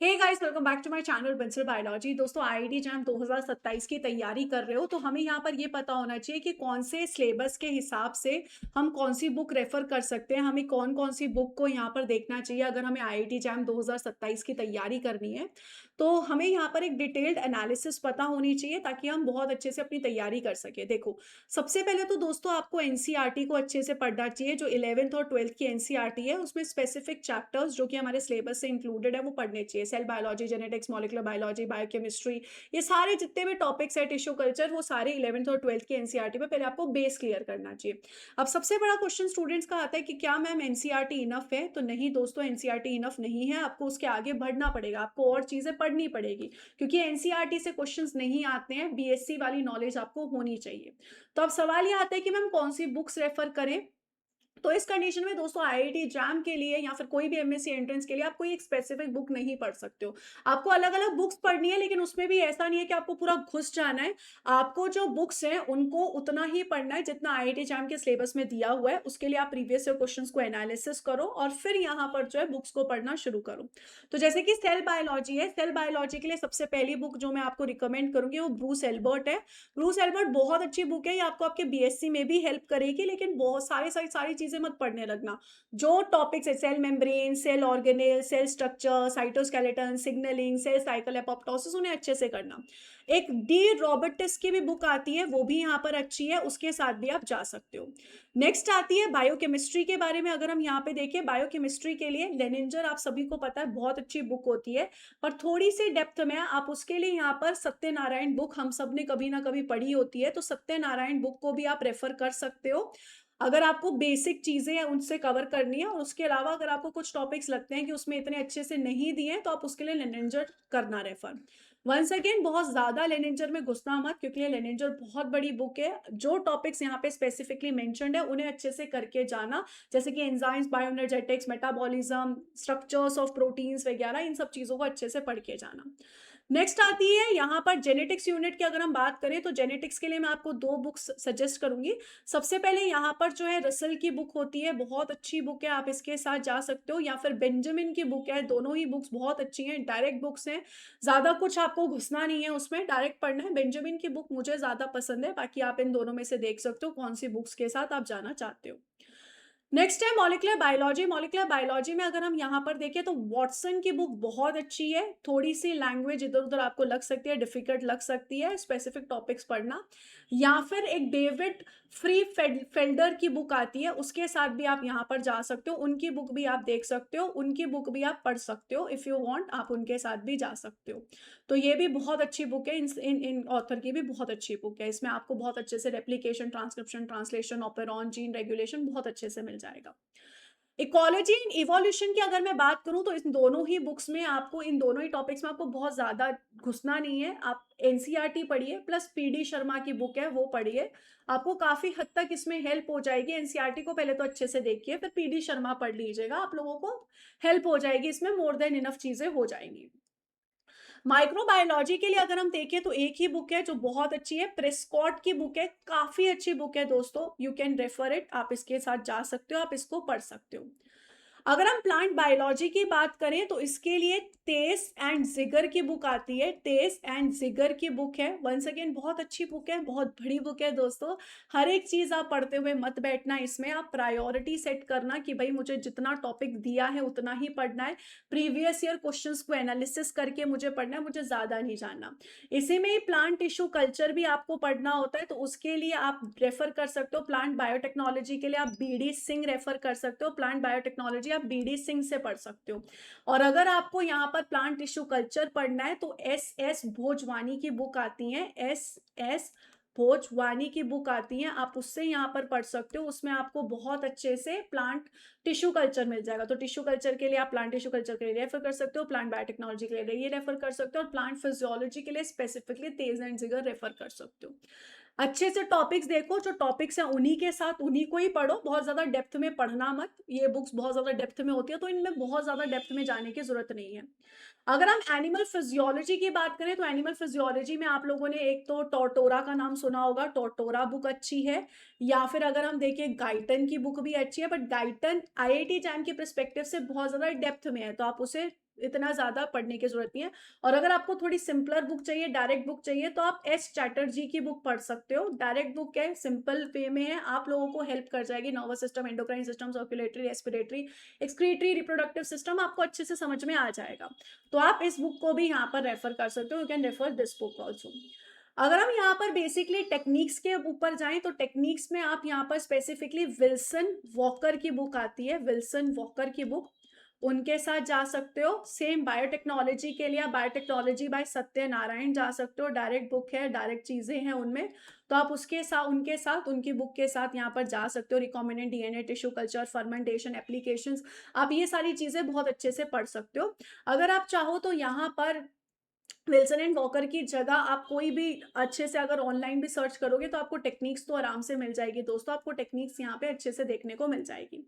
Hey guys, welcome back to my channel Bansal biology. दोस्तों, IIT JAM 2027 की तैयारी कर रहे हो तो हमें यहाँ पर ये पता होना चाहिए कि कौन से सिलेबस के हिसाब से हम कौन सी बुक रेफर कर सकते हैं। हमें कौन कौन सी बुक को यहाँ पर देखना चाहिए अगर हमें आईआईटी जैम 2027 की तैयारी करनी है। तो हमें यहाँ पर एक डिटेल्ड एनालिसिस पता होनी चाहिए ताकि हम बहुत अच्छे से अपनी तैयारी कर सके। देखो, सबसे पहले तो दोस्तों आपको एनसीईआरटी को अच्छे से पढ़ना चाहिए। जो 11th और 12th की एनसीईआरटी है उसमें स्पेसिफिक चैप्टर्स जो कि हमारे सिलेबस से इंक्लूडेड है वो पढ़ने चाहिए। Cell biology, genetics, molecular biology, biochemistry, ये सारे जितने भी टॉपिक्स है, टिश्यू कल्चर, वो सारे 11th और 12th की एनसीईआरटी में पहले आपको बेस क्लियर करना चाहिए। अब सबसे बड़ा क्वेश्चन स्टूडेंट्स का आता है कि क्या मैम एनसीईआरटी इनफ है? तो नहीं दोस्तों, एनसीईआरटी इनफ नहीं है। आपको उसके आगे बढ़ना पड़ेगा, आपको और चीजें पढ़नी पड़ेगी क्योंकि एनसीईआरटी से क्वेश्चंस नहीं आते हैं। बीएससी वाली नॉलेज आपको होनी चाहिए। तो अब सवाल ये आता है कि मैम कौन सी बुक्स रेफर करें। तो इस कंडीशन में दोस्तों आईआईटी जैम के लिए या फिर कोई भी एमएससी एंट्रेंस के लिए आप कोई एक स्पेसिफिक बुक नहीं पढ़ सकते हो। आपको अलग-अलग बुक्स पढ़नी है, लेकिन उसमें भी ऐसा नहीं है कि आपको पूरा घुस जाना है। आपको जो बुक्स हैं उनको उतना ही पढ़ना है जितना आईआईटी जैम के सिलेबस में दिया हुआ है। उसके लिए आप प्रीवियस ईयर क्वेश्चंस को एनालिसिस करो और फिर यहाँ पर जो है बुक्स को पढ़ना शुरू करो। तो जैसे कि सेल बायोलॉजी है, सेल बायोलॉजी के लिए सबसे पहली बुक जो मैं आपको रिकमेंड करूंगी वो ब्रूस एल्बर्ट है। ब्रूस एल्बर्ट बहुत अच्छी बुक है, ये आपको आपके बीएससी में भी हेल्प करेगी, लेकिन बहुत सारी सारी सारी चीजें मत पढ़ने लगना। जो टॉपिक्स है, cell membrane, cell organelle, cell structure, cytoskeleton, signalling, cell cycle, apoptosis, उन्हें अच्छे से करना। एक डी रॉबर्टिस की भी बुक आती है, वो भी यहाँ पर अच्छी है, उसके साथ भी आप जा सकते हो। नेक्स्ट आती है बायोकेमिस्ट्री के बारे में। अगर हम यहाँ पे देखें बायोकेमिस्ट्री के लिए लेनिंजर, आप सभी को पता है, बहुत अच्छी बुक होती है। पर थोड़ी सी डेप्थ में आप उसके लिए यहाँ पर सत्यनारायण बुक हम सब ने कभी ना कभी पढ़ी होती है, तो सत्यनारायण बुक को भी आप रेफर कर सकते हो अगर आपको बेसिक चीजें उनसे कवर करनी है। और उसके अलावा अगर आपको कुछ टॉपिक्स लगते हैं कि उसमें इतने अच्छे से नहीं दिए हैं, तो आप उसके लिए लेनिंजर करना रेफर। वंस अगेन, बहुत ज्यादा लेनिंजर में घुसना मत क्योंकि ये लेनिंजर बहुत बड़ी बुक है। जो टॉपिक्स यहाँ पे स्पेसिफिकली मेंशन्ड है उन्हें अच्छे से करके जाना, जैसे कि enzymes, bioenergetics, metabolism, structures of proteins वगैरह, इन सब चीजों को अच्छे से पढ़ के जाना। नेक्स्ट आती है यहाँ पर जेनेटिक्स यूनिट की। अगर हम बात करें तो जेनेटिक्स के लिए मैं आपको दो बुक्स सजेस्ट करूंगी। सबसे पहले यहाँ पर जो है रसल की बुक होती है, बहुत अच्छी बुक है, आप इसके साथ जा सकते हो। या फिर बेंजामिन की बुक है, दोनों ही बुक्स बहुत अच्छी हैं, डायरेक्ट बुक्स हैं, ज्यादा कुछ आपको घुसना नहीं है उसमें, डायरेक्ट पढ़ना है। बेंजामिन की बुक मुझे ज्यादा पसंद है, बाकी आप इन दोनों में से देख सकते हो कौन सी बुक्स के साथ आप जाना चाहते हो। नेक्स्ट है मॉलिक्यूलर बायोलॉजी। मॉलिक्यूलर बायोलॉजी में अगर हम यहाँ पर देखें तो वॉटसन की बुक बहुत अच्छी है। थोड़ी सी लैंग्वेज इधर उधर आपको लग सकती है, डिफिकल्ट लग सकती है स्पेसिफिक टॉपिक्स पढ़ना। या फिर एक डेविड फ्री फेल्डर की बुक आती है, उसके साथ भी आप यहाँ पर जा सकते हो। उनकी बुक भी आप देख सकते हो, उनकी बुक भी आप पढ़ सकते हो। इफ यू वांट आप उनके साथ भी जा सकते हो। तो ये भी बहुत अच्छी बुक है, इन इन ऑथर की भी बहुत अच्छी बुक है। इसमें आपको बहुत अच्छे से replication, transcription, translation, operon, gene regulation बहुत अच्छे से मिल जाएगा। इकोलॉजी एंड इवोल्यूशन की अगर मैं बात करूं तो इन दोनों ही बुक्स में आपको, इन दोनों ही टॉपिक्स में आपको बहुत ज्यादा घुसना नहीं है। आप एनसीईआरटी पढ़िए प्लस पीडी शर्मा की बुक है वो पढ़िए, आपको काफी हद तक इसमें हेल्प हो जाएगी। एनसीईआरटी को पहले तो अच्छे से देखिए, फिर पीडी शर्मा पढ़ लीजिएगा, आप लोगों को हेल्प हो जाएगी इसमें, मोर देन इनफ चीजें हो जाएंगी। माइक्रोबायोलॉजी के लिए अगर हम देखें तो एक ही बुक है जो बहुत अच्छी है, प्रेस्कॉट की बुक है, काफी अच्छी बुक है दोस्तों, यू कैन रेफर इट, आप इसके साथ जा सकते हो, आप इसको पढ़ सकते हो। अगर हम प्लांट बायोलॉजी की बात करें तो इसके लिए तेस एंड जिगर की बुक आती है, तेस एंड जिगर की बुक है। वंस अगेन बहुत अच्छी बुक है, बहुत बड़ी बुक है दोस्तों। हर एक चीज आप पढ़ते हुए मत बैठना, इसमें आप प्रायोरिटी सेट करना कि भाई मुझे जितना टॉपिक दिया है उतना ही पढ़ना है, प्रीवियस ईयर क्वेश्चंस को एनालिसिस करके मुझे पढ़ना है, मुझे ज्यादा नहीं जानना। इसी में ही प्लांट टिश्यू कल्चर भी आपको पढ़ना होता है, तो उसके लिए आप रेफर कर सकते हो प्लांट बायोटेक्नोलॉजी के लिए आप बीडी सिंह रेफर कर सकते हो, प्लांट बायोटेक्नोलॉजी आप बीडी सिंह से पढ़ सकते हो। और अगर आपको यहाँ पर प्लांट टिश्यू कल्चर पढ़ना है तो एस एस भोजवानी की बुक आती है, एस एस भोजवानी की बुक आती है, आप उससे यहाँ पर पढ़ सकते हो। उसमें आपको बहुत अच्छे से प्लांट टिश्यू कल्चर मिल जाएगा। तो टिश्यू कल्चर के लिए आप प्लांट टिश्यू कल्चर के लिए रेफर कर सकते हो, प्लांट बायोटेक्नोलॉजी के लिए ये रेफर कर सकते हो, और प्लांट फिजियोलॉजी के लिए स्पेसिफिकली तेज एंड जिगर रेफर कर सकते हो। अच्छे से टॉपिक्स देखो, जो टॉपिक्स हैं उन्हीं के साथ उन्हीं को ही पढ़ो, बहुत ज्यादा डेप्थ में पढ़ना मत। ये बुक्स बहुत ज्यादा डेप्थ में होती है तो इनमें बहुत ज्यादा डेप्थ में जाने की जरूरत नहीं है। अगर हम एनिमल फिजियोलॉजी की बात करें तो एनिमल फिजियोलॉजी में आप लोगों ने एक तो टोटोरा का नाम सुना होगा, टोटोरा बुक अच्छी है। या फिर अगर हम देखें गाइटन की बुक भी अच्छी है, बट गाइटन आईआईटी जैम के परस्पेक्टिव से बहुत ज्यादा डेप्थ में है, तो आप उसे इतना ज़्यादा पढ़ने की ज़रूरत नहीं है। और अगर आपको थोड़ी सिंपलर बुक चाहिए, डायरेक्ट बुक चाहिए, तो आप एस चैटर्जी की बुक पढ़ सकते हो। डायरेक्ट बुक है, सिंपल वे में है, आप लोगों को हेल्प कर जाएगी। Nervous system, endocrine system, circulatory, respiratory, excretory, reproductive system आपको अच्छे से समझ में आ जाएगा। तो आप इस बुक को भी यहाँ पर रेफर कर सकते हो। You can refer this book also. अगर हम यहाँ पर बेसिकली टेक्निक्स के ऊपर जाएं, तो टेक्निक्स में आप यहाँ पर स्पेसिफिकली विल्सन वॉकर की बुक आती है, विल्सन वॉकर की बुक, उनके साथ जा सकते हो। सेम बायोटेक्नोलॉजी के लिए आप बायोटेक्नोलॉजी बाय सत्यनारायण जा सकते हो, डायरेक्ट बुक है, डायरेक्ट चीजें हैं उनमें, तो आप उसके साथ उनके साथ उनकी बुक के साथ यहाँ पर जा सकते हो। Recombinant DNA, tissue culture, fermentation, applications, आप ये सारी चीजें बहुत अच्छे से पढ़ सकते हो। अगर आप चाहो तो यहाँ पर विल्सन एंड वॉकर की जगह आप कोई भी अच्छे से अगर ऑनलाइन भी सर्च करोगे तो आपको टेक्निक्स तो आराम से मिल जाएगी दोस्तों, आपको टेक्निक्स यहाँ पे अच्छे से देखने को मिल जाएगी।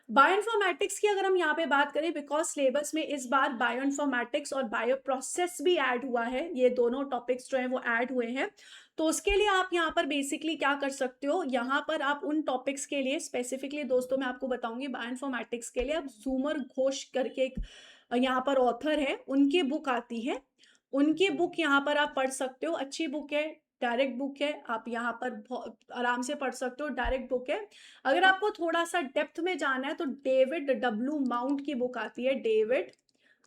बायोइन्फॉर्मेटिक्स की अगर हम यहाँ पे बात करें, बिकॉज सिलेबस में इस बार बायोइन्फॉर्मेटिक्स और बायो प्रोसेस भी ऐड हुआ है, ये दोनों टॉपिक्स जो है वो ऐड हुए हैं। तो उसके लिए आप यहाँ पर बेसिकली क्या कर सकते हो, यहाँ पर आप उन टॉपिक्स के लिए स्पेसिफिकली दोस्तों मैं आपको बताऊंगी, बायोइन्फॉर्मेटिक्स के लिए आप जूमर घोष करके एक यहाँ पर ऑथर है, उनकी बुक आती है, उनकी बुक यहाँ पर आप पढ़ सकते हो। अच्छी बुक है, डायरेक्ट बुक है, आप यहाँ पर आराम से पढ़ सकते हो, डायरेक्ट बुक है। अगर आपको थोड़ा सा डेप्थ में जाना है तो डेविड डब्ल्यू माउंट की बुक आती है, डेविड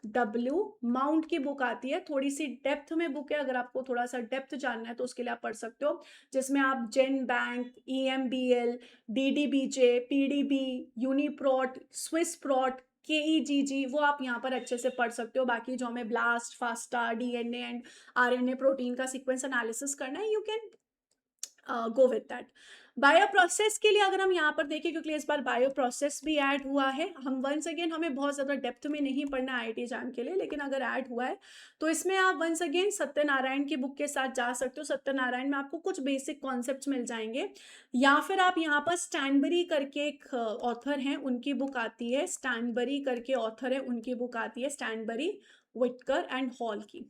डब्ल्यू माउंट की बुक आती है, थोड़ी सी डेप्थ में बुक है, अगर आपको थोड़ा सा डेप्थ जानना है तो उसके लिए आप पढ़ सकते हो, जिसमें आप जेन bank, ईएमबीएल, DDBJ, PDB, UniProt, Swiss प्रॉट, केईजीजी, वो आप यहाँ पर अच्छे से पढ़ सकते हो। बाकी जो हमें blast, FASTA, DNA and RNA protein का सीक्वेंस एनालिसिस करना है, you can go with that. Bio process के लिए अगर हम यहाँ पर देखें, क्योंकि इस बार बायो प्रोसेस भी ऐड हुआ है, हम वंस अगेन हमें बहुत ज़्यादा डेप्थ में नहीं पढ़ना आईआईटी एग्जाम के लिए, लेकिन अगर ऐड हुआ है तो इसमें आप वंस अगेन सत्यनारायण की बुक के साथ जा सकते हो। सत्यनारायण में आपको कुछ बेसिक कॉन्सेप्ट्स मिल जाएंगे, या फिर आप यहाँ पर स्टैनबरी करके एक ऑथर हैं, उनकी बुक आती है, स्टैनबरी करके ऑथर है, उनकी बुक आती है, स्टैनबरी, विटकर एंड हॉल की,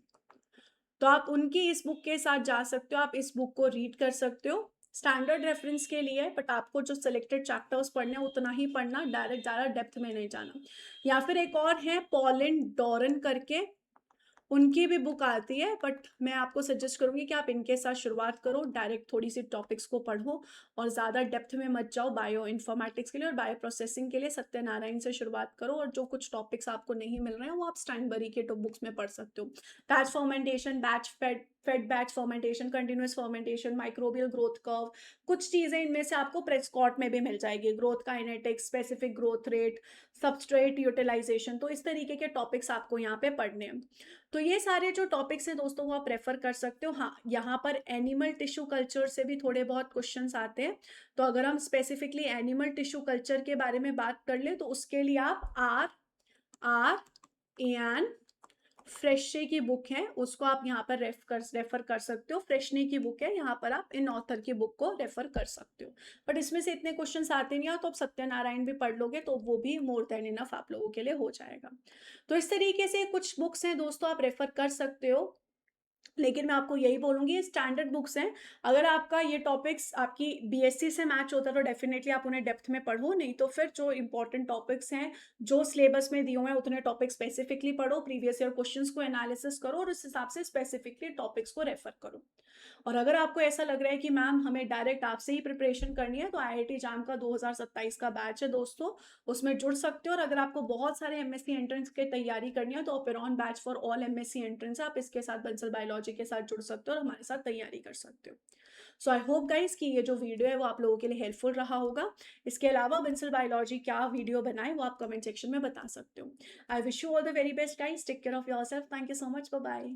तो आप उनकी इस बुक के साथ जा सकते हो, आप इस बुक को रीड कर सकते हो। स्टैंडर्ड रेफरेंस के लिए, बट आपको जो सिलेक्टेड चैप्टर्स पढ़ने हैं उतना ही पढ़ना, डायरेक्ट ज़्यादा डेप्थ में नहीं जाना। या फिर एक और है पॉलिन डॉरन करके, उनकी भी बुक आती है, बट मैं आपको सजेस्ट करूंगी कि आप इनके साथ शुरुआत करो, डायरेक्ट थोड़ी सी टॉपिक्स को पढ़ो और ज़्यादा डेप्थ में मत जाओ। बायो इन्फॉर्मेटिक्स के लिए और बायो प्रोसेसिंग के लिए सत्यनारायण से शुरुआत करो, और जो कुछ टॉपिक्स आपको नहीं मिल रहे हैं वो आप स्टैनबरी के बुक्स में पढ़ सकते हो। Batch fermentation, batch fed fed batch fermentation, continuous fermentation, microbial growth curve, कुछ चीज़ें इनमें से आपको प्रेस्कॉट में भी मिल जाएगी, growth kinetics, specific growth rate, substrate utilisation, तो इस तरीके के टॉपिक्स आपको यहाँ पे पढ़ने हैं। तो ये सारे जो टॉपिक्स हैं दोस्तों वो आप रेफर कर सकते हो। हाँ, यहाँ पर एनिमल टिश्यू कल्चर से भी थोड़े बहुत क्वेश्चंस आते हैं, तो अगर हम स्पेसिफिकली एनिमल टिश्यू कल्चर के बारे में बात कर ले तो उसके लिए आप आर एन फ्रेशे की बुक है, उसको आप यहाँ पर रेफर कर सकते हो। फ्रेशने की बुक है, यहाँ पर आप इन ऑथर की बुक को रेफर कर सकते हो। बट इसमें से इतने क्वेश्चंस आते नहीं हैं, तो आप सत्यनारायण भी पढ़ लोगे तो वो भी मोर देन इनफ आप लोगों के लिए हो जाएगा। तो इस तरीके से कुछ बुक्स हैं दोस्तों, आप रेफर कर सकते हो, लेकिन मैं आपको यही बोलूंगी ये स्टैंडर्ड बुक्स हैं। अगर आपका ये टॉपिक्स आपकी बीएससी से मैच होता है तो डेफिनेटली आप उन्हें डेप्थ में पढ़ो, नहीं तो फिर जो इंपॉर्टेंट टॉपिक्स हैं जो सिलेबस में दिए हुए हैं उतने टॉपिक स्पेसिफिकली पढ़ो, प्रीवियस ईयर क्वेश्चंस को एनालिसिस करो और उस हिसाब से स्पेसिफिकली टॉपिक्स को रेफर करो। और अगर आपको ऐसा लग रहा है कि मैम हमें डायरेक्ट आपसे ही प्रिपरेशन करनी है, तो आईआईटी जाम का 2027 का बैच है दोस्तों, उसमें जुड़ सकते हो। और अगर आपको बहुत सारे एमएससी एंट्रेंस की तैयारी करनी है तो operon batch for all MSc entrance, आप इसके साथ बंसल बायोलॉजी के साथ जुड़ सकते हो और हमारे साथ तैयारी कर सकते हो। सो आई होप गाइज कि ये जो वीडियो है वो आप लोगों के लिए हेल्पफुल रहा होगा। इसके अलावा बंसल बायोलॉजी क्या वीडियो बनाए वो आप कमेंट सेक्शन में बता सकते हो। I wish you all the very best guys, take care of yourself, thank you so much, bye bye.